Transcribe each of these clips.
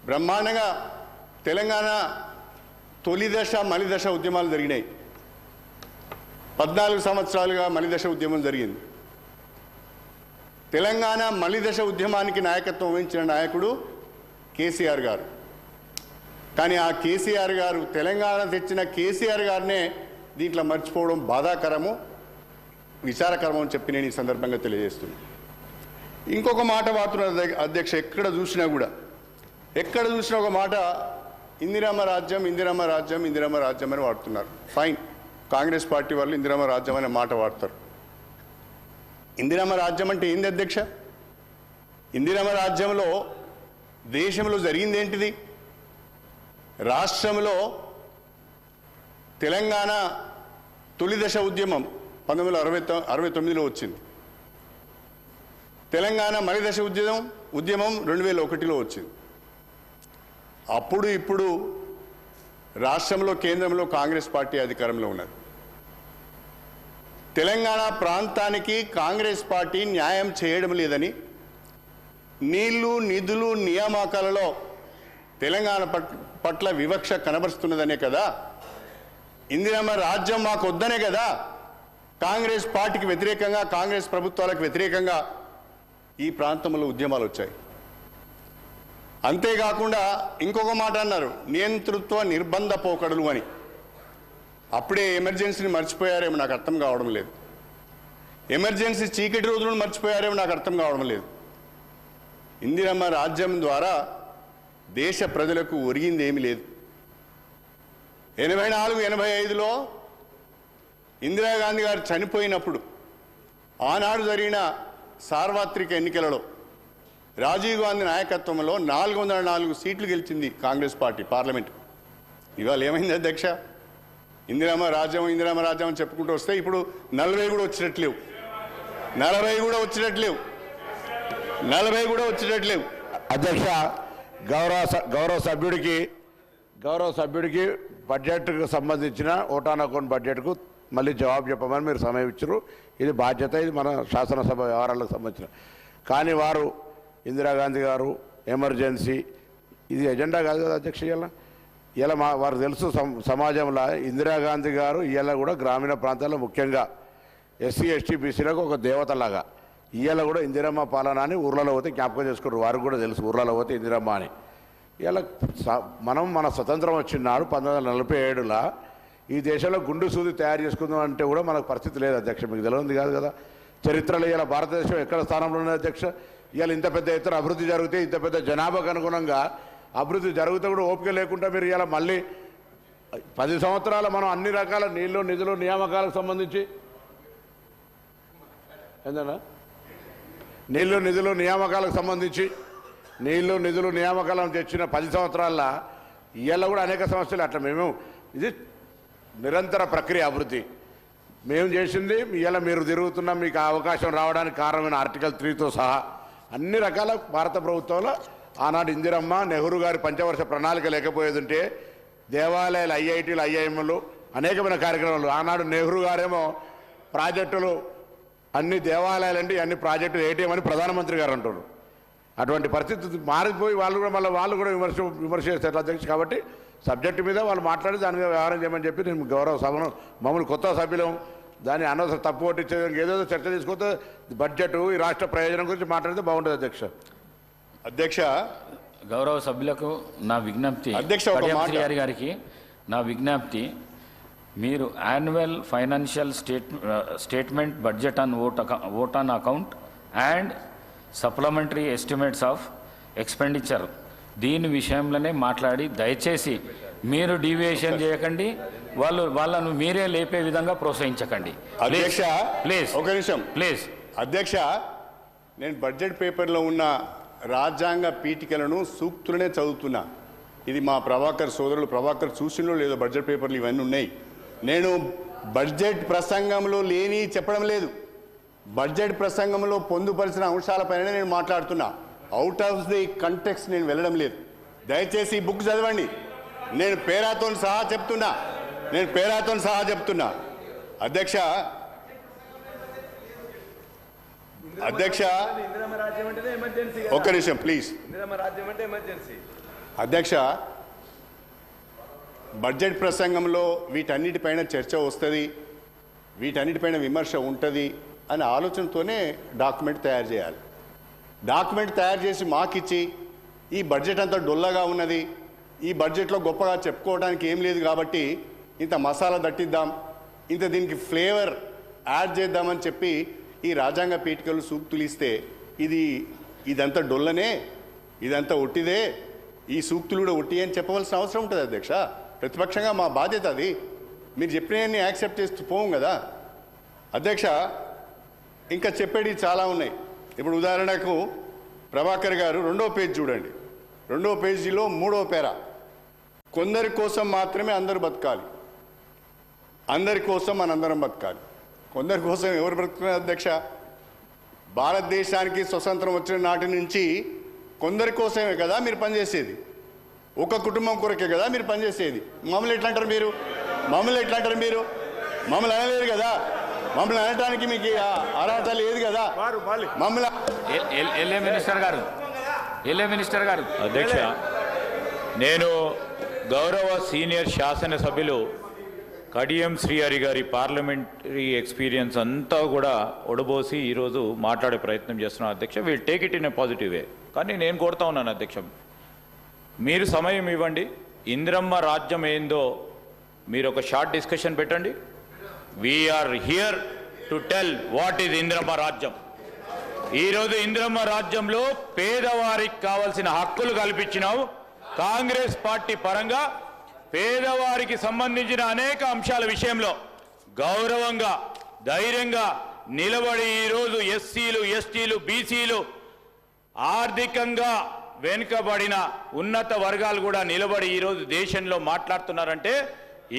బ్రహ్మాండంగా తెలంగాణ తొలి దశ మలిదశ ఉద్యమాలు జరిగినాయి. 14 సంవత్సరాలుగా మలిదశ ఉద్యమం జరిగింది. తెలంగాణ మలిదశ ఉద్యమానికి నాయకత్వం వహించిన నాయకుడు కేసీఆర్ గారు. కానీ ఆ కేసీఆర్ గారు, తెలంగాణ తెచ్చిన కేసీఆర్ గారినే దీంట్లో మర్చిపోవడం బాధాకరము, విచారకరము అని చెప్పి నేను ఈ సందర్భంగా తెలియజేస్తున్నాను. ఇంకొక మాట వాడుతున్నారు అధ్యక్ష, ఎక్కడ చూసినా ఒక మాట ఇందిరమ్మ రాజ్యం ఇందిరమ్మ రాజ్యం ఇందిరమ్మ రాజ్యం అని వాడుతున్నారు. ఫైన్, కాంగ్రెస్ పార్టీ వాళ్ళు ఇందిరమ్మ రాజ్యం అనే మాట వాడతారు. ఇందిరమ్మ రాజ్యం అంటే ఏంది అధ్యక్ష? ఇందిరమ్మ రాజ్యంలో దేశంలో జరిగింది ఏంటిది? రాష్ట్రంలో తెలంగాణ తొలి దశ ఉద్యమం 1969లో వచ్చింది. తెలంగాణ మలిదశ ఉద్యమం 2001లో వచ్చింది. అప్పుడు ఇప్పుడు రాష్ట్రంలో కేంద్రంలో కాంగ్రెస్ పార్టీ అధికారంలో ఉన్నది. తెలంగాణ ప్రాంతానికి కాంగ్రెస్ పార్టీ న్యాయం చేయడం లేదని, నీళ్లు నిధులు నియామకాలలో తెలంగాణ పట్ల వివక్ష కనబరుస్తున్నదనే కదా, ఇందిరమ్మ రాజ్యం మాకు వద్దనే కదా కాంగ్రెస్ పార్టీకి వ్యతిరేకంగా, కాంగ్రెస్ ప్రభుత్వాలకు వ్యతిరేకంగా ఈ ప్రాంతంలో ఉద్యమాలు వచ్చాయి. అంతేకాకుండా ఇంకొక మాట అన్నారు, నియంతృత్వ నిర్బంధ పోకడలు అని. అప్పుడే ఎమర్జెన్సీని మర్చిపోయారేమో నాకు అర్థం కావడం లేదు. ఎమర్జెన్సీ చీకటి రోజులను మర్చిపోయారేమో నాకు అర్థం కావడం లేదు. ఇందిరమ్మ రాజ్యం ద్వారా దేశ ప్రజలకు ఒరిగింది ఏమీ లేదు. 84-85లో ఇందిరాగాంధీ గారు చనిపోయినప్పుడు ఆనాడు జరిగిన సార్వత్రిక ఎన్నికలలో రాజీవ్ గాంధీ నాయకత్వంలో 404 సీట్లు గెలిచింది కాంగ్రెస్ పార్టీ పార్లమెంటు. ఇవాళ ఏమైంది అధ్యక్ష? ఇందిరమ్మ రాజ్యం అని చెప్పుకుంటూ వస్తే ఇప్పుడు 40 కూడా వచ్చినట్లేవు. 40 కూడా వచ్చినట్లేవు. అధ్యక్ష, గౌరవ సభ్యుడికి బడ్జెట్కు సంబంధించిన ఓటాన్ అకౌంట్ బడ్జెట్కు మళ్ళీ జవాబు చెప్పమని మీరు సమయం ఇచ్చారు. ఇది బాధ్యత, ఇది మన శాసనసభ వ్యవహారాలకు సంబంధించిన. కానీ వారు ఇందిరాగాంధీ గారు ఎమర్జెన్సీ ఇది ఎజెండా కాదు కదా అధ్యక్ష. ఇలా వారు తెలుసు సమాజంలో ఇందిరాగాంధీ గారు ఇవాళ కూడా గ్రామీణ ప్రాంతాల్లో ముఖ్యంగా ఎస్సీ ఎస్టీ బీసీలకు ఒక దేవతలాగా ఇవాళ కూడా ఇందిరమ్మ పాలన అని ఊర్లలో పోతే జ్ఞాపకం చేసుకున్నారు. వారికి కూడా తెలుసు ఊర్లలో పోతే ఇందిరమ్మ అని. ఇలా మన స్వతంత్రం వచ్చినాడు 1947లో ఈ దేశంలో గుండు సూది తయారు చేసుకుందాం అంటే కూడా మనకు పరిస్థితి లేదు అధ్యక్ష. మీకు తెలియదు కాదు కదా చరిత్రలో. ఇలా భారతదేశం ఎక్కడ స్థానంలో ఉన్నది అధ్యక్ష? ఇవాళ ఇంత పెద్ద ఎత్తున అభివృద్ధి జరిగితే, ఇంత పెద్ద జనాభాకు అనుగుణంగా అభివృద్ధి జరుగుతూ కూడా ఓపిక లేకుండా మీరు ఇలా మళ్ళీ 10 సంవత్సరాలు మనం అన్ని రకాల నీళ్లు నిధులు నియామకాలకు సంబంధించి ఏందన్నా నీళ్లు నిధులు నియామకాలను తెచ్చిన 10 సంవత్సరాల్లో ఇవాళ కూడా అనేక సమస్యలు. అట్లా మేము ఇది నిరంతర ప్రక్రియ అభివృద్ధి. మేము చేసింది ఇవాళ మీరు తిరుగుతున్నాం, మీకు అవకాశం రావడానికి కారణమైన ఆర్టికల్ 3తో సహా అన్ని రకాల భారత ప్రభుత్వంలో ఆనాడు ఇందిరమ్మ నెహ్రూ గారి పంచవర్ష ప్రణాళిక లేకపోయేదంటే దేవాలయాలు, ఐఐటీలు, ఐఐఎంలు అనేకమైన కార్యక్రమాలు. ఆనాడు నెహ్రూ గారేమో ప్రాజెక్టులు అన్ని దేవాలయాలండి, అన్ని ప్రాజెక్టులు ఏటీఎం అని ప్రధానమంత్రి గారు అంటారు. అటువంటి పరిస్థితి మారిపోయి వాళ్ళు కూడా విమర్శ చేస్తారు అధ్యక్ష. కాబట్టి సబ్జెక్టు మీద వాళ్ళు మాట్లాడి దాని మీద వ్యవహారం చేయమని చెప్పి నేను గౌరవ సభను మమ్మల్ని కొత్త సభ్యులం దాన్ని అనవసర తప్పు కొట్టించే ఏదో చర్చ తీసుకొస్తే బడ్జెట్ ఈ రాష్ట్ర ప్రయోజనం గురించి మాట్లాడితే బాగుంటుంది అధ్యక్ష. అధ్యక్ష, గౌరవ సభ్యులకు నా విజ్ఞప్తి, గారికి నా విజ్ఞప్తి, మీరు annual financial statement budget on vote on account and supplementary estimates of expenditure దీని విషయంలోనే మాట్లాడి దయచేసి మీరు డీవియేషన్ చేయకండి, వాళ్ళను మీరే లేపే విధంగా ప్రోత్సహించకండి అధ్యక్ష. ప్లీజ్ ఒక నిమిషం ప్లీజ్. అధ్యక్ష, నేను బడ్జెట్ పేపర్లో ఉన్న రాజ్యాంగ పీఠికలను సూక్తులనే చదువుతున్నా. ఇది మా ప్రభాకర్ చూసినో లేదో బడ్జెట్ పేపర్లు ఇవన్నీ ఉన్నాయి. నేను బడ్జెట్ ప్రసంగంలో లేని చెప్పడం లేదు. బడ్జెట్ ప్రసంగంలో పొందుపరిచిన అంశాలపైన నేను మాట్లాడుతున్నా. అవుట్ ఆఫ్ ది కంటెక్స్ట్ నేను వెళ్ళడం లేదు. దయచేసి ఈ బుక్ చదవండి. నేను పేరాతో సహా చెప్తున్నా. అధ్యక్ష, ఒక్క నిమిషం ప్లీజ్. అధ్యక్ష, బడ్జెట్ ప్రసంగంలో వీటన్నిటిపైన చర్చ వస్తుంది, వీటన్నిటిపైన విమర్శ ఉంటుంది అనే ఆలోచనతోనే డాక్యుమెంట్ తయారు చేయాలి. డాక్యుమెంట్ తయారు చేసి మాకిచ్చి ఈ బడ్జెట్ అంతా డొల్లగా ఉన్నది, ఈ బడ్జెట్లో గొప్పగా చెప్పుకోవడానికి ఏం లేదు కాబట్టి ఇంత మసాలా దట్టిద్దాం, ఇంత దీనికి ఫ్లేవర్ యాడ్ చేద్దామని చెప్పి ఈ రాజ్యాంగ పీఠికలు సూక్తులు ఇస్తే ఇదంతా డొల్లనే, ఇదంతా ఒట్టిదే, ఈ సూక్తులు కూడా ఒట్టి అని చెప్పవలసిన అవసరం ఉంటుంది అధ్యక్ష. ప్రతిపక్షంగా మా బాధ్యత అది. మీరు చెప్పినవన్నీ యాక్సెప్ట్ చేస్తూ పోం కదా అధ్యక్ష. ఇంకా చెప్పేవి చాలా ఉన్నాయి. ఇప్పుడు ఉదాహరణకు ప్రభాకర్ గారు 2వ పేజ్ చూడండి. 2వ పేజీలో 3వ పేరా, కొందరి కోసం మాత్రమే అందరూ బతకాలి, అందరి కోసం మనందరం బతకాలి. కొందరి కోసం ఎవరు బ్రతుకున్నారు అధ్యక్ష? భారతదేశానికి స్వతంత్రం వచ్చిన నాటి నుంచి కొందరి కోసమే కదా మీరు పనిచేసేది, ఒక కుటుంబం కొరకే కదా మీరు పనిచేసేది. మమ్మల్ని ఎట్లా అంటారు మీరు? మమ్మల్ని అనలేరు కదా, మమ్మల్ని అనటానికి మీకు అర్హత లేదు కదా. మమ్మల్ని మినిస్టర్ గారు అధ్యక్ష, నేను గౌరవ సీనియర్ శాసనసభ్యులు కడియం శ్రీహరి గారి పార్లమెంటరీ ఎక్స్పీరియన్స్ అంతా కూడా ఒడబోసి ఈరోజు మాట్లాడే ప్రయత్నం చేస్తున్నాను అధ్యక్ష. We'll take it in a positive way. కానీ నేను కోరుతా ఉన్నాను అధ్యక్ష, మీరు సమయం ఇవ్వండి. ఇందిరమ్మ రాజ్యం ఏందో మీరు ఒక షార్ట్ డిస్కషన్ పెట్టండి. We're here to tell what is Indiramma రాజ్యం. ఈరోజు ఇందిరమ్మ రాజ్యంలో పేదవారికి కావాల్సిన హక్కులు కల్పించినావు. కాంగ్రెస్ పార్టీ పరంగా పేదవారికి సంబంధించిన అనేక అంశాల విషయంలో గౌరవంగా ధైర్యంగా నిలబడి ఈరోజు ఎస్సీలు, ఎస్టీలు, బీసీలు, ఆర్థికంగా వెనుకబడిన ఉన్నత వర్గాలు కూడా నిలబడి ఈరోజు దేశంలో మాట్లాడుతున్నారంటే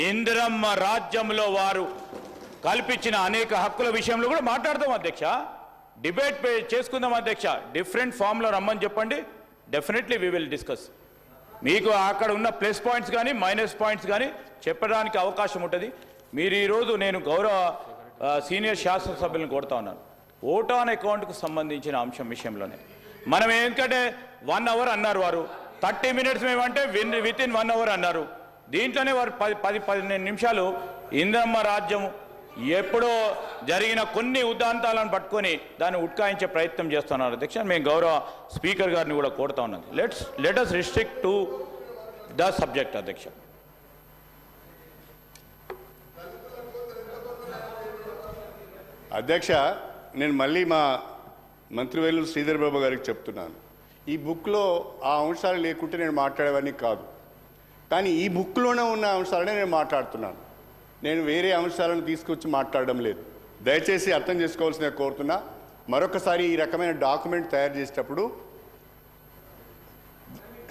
ఇందిరమ్మ రాజ్యంలో వారు కల్పించిన అనేక హక్కుల విషయంలో కూడా మాట్లాడదాం అధ్యక్ష. డిబేట్ చేసుకుందాం అధ్యక్ష. డిఫరెంట్ ఫామ్లో రమ్మని చెప్పండి, డెఫినెట్లీ వీ విల్ డిస్కస్. మీకు అక్కడ ఉన్న ప్లస్ పాయింట్స్ కానీ మైనస్ పాయింట్స్ కానీ చెప్పడానికి అవకాశం ఉంటుంది. మీరు ఈరోజు నేను గౌరవ సీనియర్ శాసనసభ్యులను కోరుతా ఉన్నాను, ఓట్ ఆన్ అకౌంట్కు సంబంధించిన అంశం విషయంలోనే మనం ఎందుకంటే 1 అవర్ అన్నారు వారు, 30 మినిట్స్ మేమంటే విత్ ఇన్ 1 అవర్ అన్నారు. దీంట్లోనే వారు 10-15 నిమిషాలు ఇందిరమ్మ రాజ్యం ఎప్పుడో జరిగిన కొన్ని ఉదాంతాలను పట్టుకొని దాన్ని ఉట్కాయించే ప్రయత్నం చేస్తున్నారు అధ్యక్ష. మేము గౌరవ స్పీకర్ గారిని కూడా కోరుతా ఉన్నాను, let us restrict to the subject అధ్యక్ష. అధ్యక్ష, నేను మళ్ళీ మా మంత్రివర్యులు శ్రీధర్ బాబు గారికి చెప్తున్నాను, ఈ బుక్లో ఆ అంశాలు లేకుంటే నేను మాట్లాడేవన్నీ కాదు, కానీ ఈ బుక్లోనే ఉన్న అంశాలనే నేను మాట్లాడుతున్నాను. నేను వేరే అంశాలను తీసుకొచ్చి మాట్లాడడం లేదు. దయచేసి అర్థం చేసుకోవాల్సిన కోరుతున్నా. మరొకసారి ఈ రకమైన డాక్యుమెంట్ తయారు చేసేటప్పుడు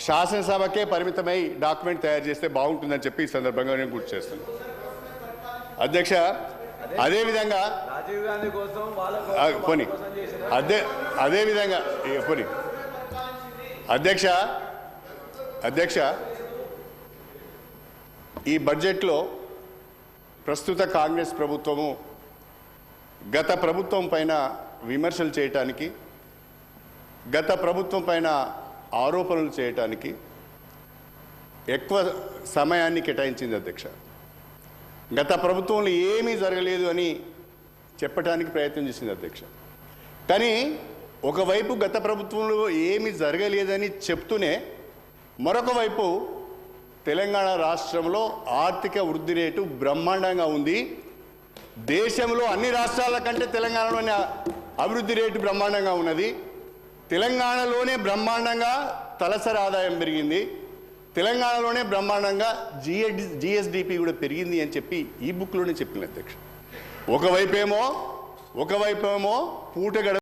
శాసనసభకే పరిమితమై డాక్యుమెంట్ తయారు చేస్తే బాగుంటుందని చెప్పి ఈ సందర్భంగా నేను గుర్తు చేస్తున్నాను అధ్యక్ష. అదేవిధంగా పోనీ అదేవిధంగా పోనీ అధ్యక్ష, ఈ బడ్జెట్లో ప్రస్తుత కాంగ్రెస్ ప్రభుత్వము గత ప్రభుత్వం పైన విమర్శలు చేయటానికి, గత ప్రభుత్వం పైన ఆరోపణలు చేయటానికి ఎక్కువ సమయాన్ని కేటాయించింది అధ్యక్ష. గత ప్రభుత్వంలో ఏమీ జరగలేదు అని చెప్పడానికి ప్రయత్నం చేసింది అధ్యక్ష. కానీ ఒకవైపు గత ప్రభుత్వంలో ఏమీ జరగలేదని చెప్తూనే మరొక వైపు తెలంగాణ రాష్ట్రంలో ఆర్థిక వృద్ధి రేటు బ్రహ్మాండంగా ఉంది. దేశంలో అన్ని రాష్ట్రాల కంటే తెలంగాణలోనే అభివృద్ధి రేటు బ్రహ్మాండంగా ఉన్నది. తెలంగాణలోనే బ్రహ్మాండంగా తలసరి ఆదాయం పెరిగింది. తెలంగాణలోనే బ్రహ్మాండంగా జిఎస్డిపి కూడా పెరిగింది అని చెప్పి ఈ బుక్లోనే చెప్పింది అధ్యక్ష. ఒకవైపేమో పూట